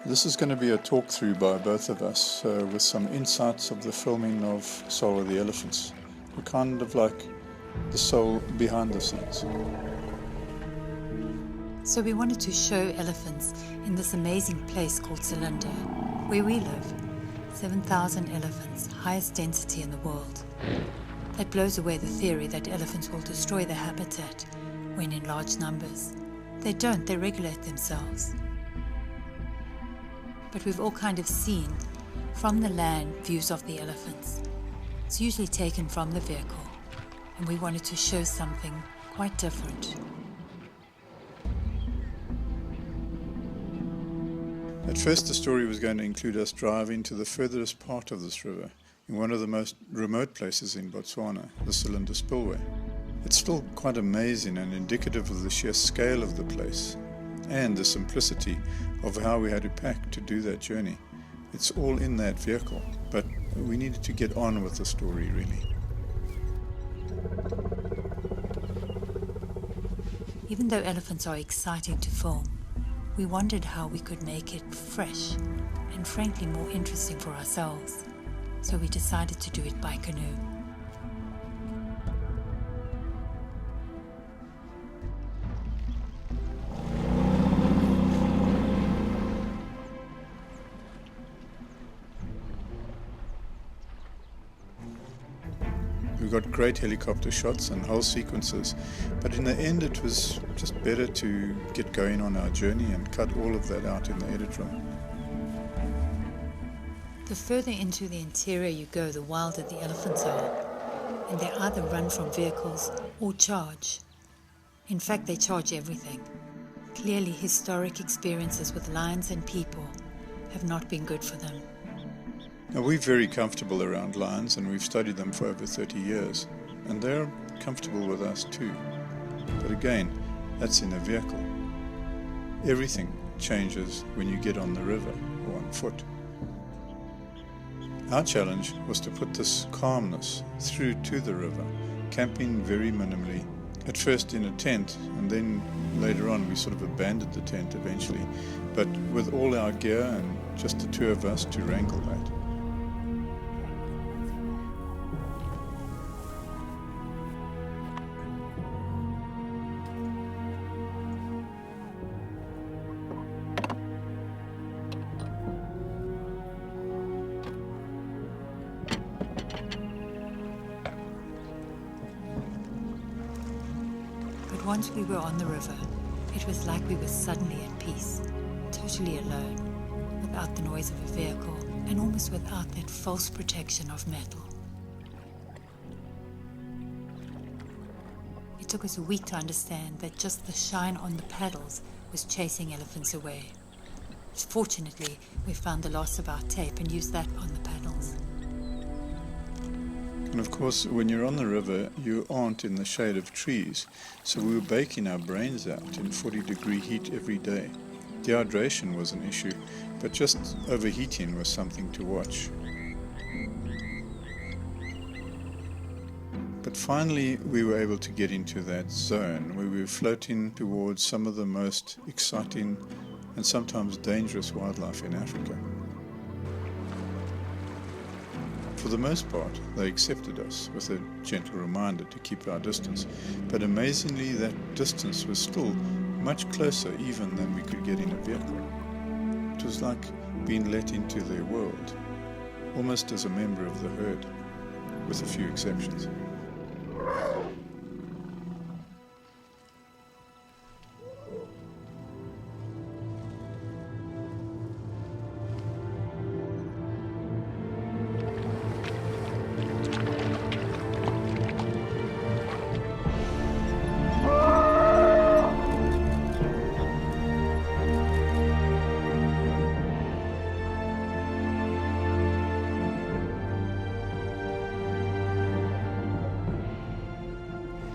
This is going to be a talk-through by both of us with some insights of the filming of Soul of the Elephants. We're kind of like the soul behind the scenes. So we wanted to show elephants in this amazing place called Cylinder, where we live. 7,000 elephants, highest density in the world. That blows away the theory that elephants will destroy their habitat when in large numbers. They don't, they regulate themselves. But we've all kind of seen from the land views of the elephants. It's usually taken from the vehicle, and we wanted to show something quite different. At first the story was going to include us driving to the furthest part of this river, in one of the most remote places in Botswana, the Cylinder Spillway. It's still quite amazing and indicative of the sheer scale of the place and the simplicity of how we had to pack to do that journey. It's all in that vehicle, but we needed to get on with the story, really. Even though elephants are exciting to film, we wondered how we could make it fresh and frankly more interesting for ourselves. So we decided to do it by canoe. We got great helicopter shots and whole sequences, but in the end it was just better to get going on our journey and cut all of that out in the edit room. The further into the interior you go, the wilder the elephants are, and they either run from vehicles or charge. In fact, they charge everything. Clearly, historic experiences with lions and people have not been good for them. Now, we're very comfortable around lions, and we've studied them for over 30 years, and they're comfortable with us too. But again, that's in a vehicle. Everything changes when you get on the river or on foot. Our challenge was to put this calmness through to the river, camping very minimally, at first in a tent, and then later on we sort of abandoned the tent eventually, but with all our gear and just the two of us to wrangle that. Once we were on the river, it was like we were suddenly at peace, totally alone, without the noise of a vehicle, and almost without that false protection of metal. It took us a week to understand that just the shine on the paddles was chasing elephants away. Fortunately, we found the loss of our tape and used that on the paddles. And of course, when you're on the river, you aren't in the shade of trees, so we were baking our brains out in 40-degree heat every day. Dehydration was an issue, but just overheating was something to watch. But finally, we were able to get into that zone where we were floating towards some of the most exciting and sometimes dangerous wildlife in Africa. For the most part, they accepted us with a gentle reminder to keep our distance, but amazingly that distance was still much closer even than we could get in a vehicle. It was like being let into their world, almost as a member of the herd, with a few exceptions.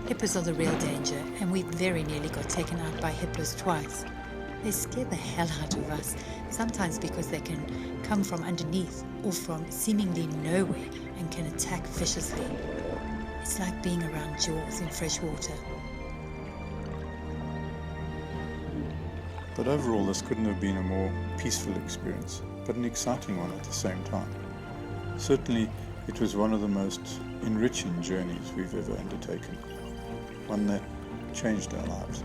Hippos are the real danger, and we very nearly got taken out by hippos twice. They scare the hell out of us, sometimes because they can come from underneath or from seemingly nowhere and can attack viciously. It's like being around jaws in fresh water. But overall, this couldn't have been a more peaceful experience, but an exciting one at the same time. Certainly, it was one of the most enriching journeys we've ever undertaken, one that changed our lives.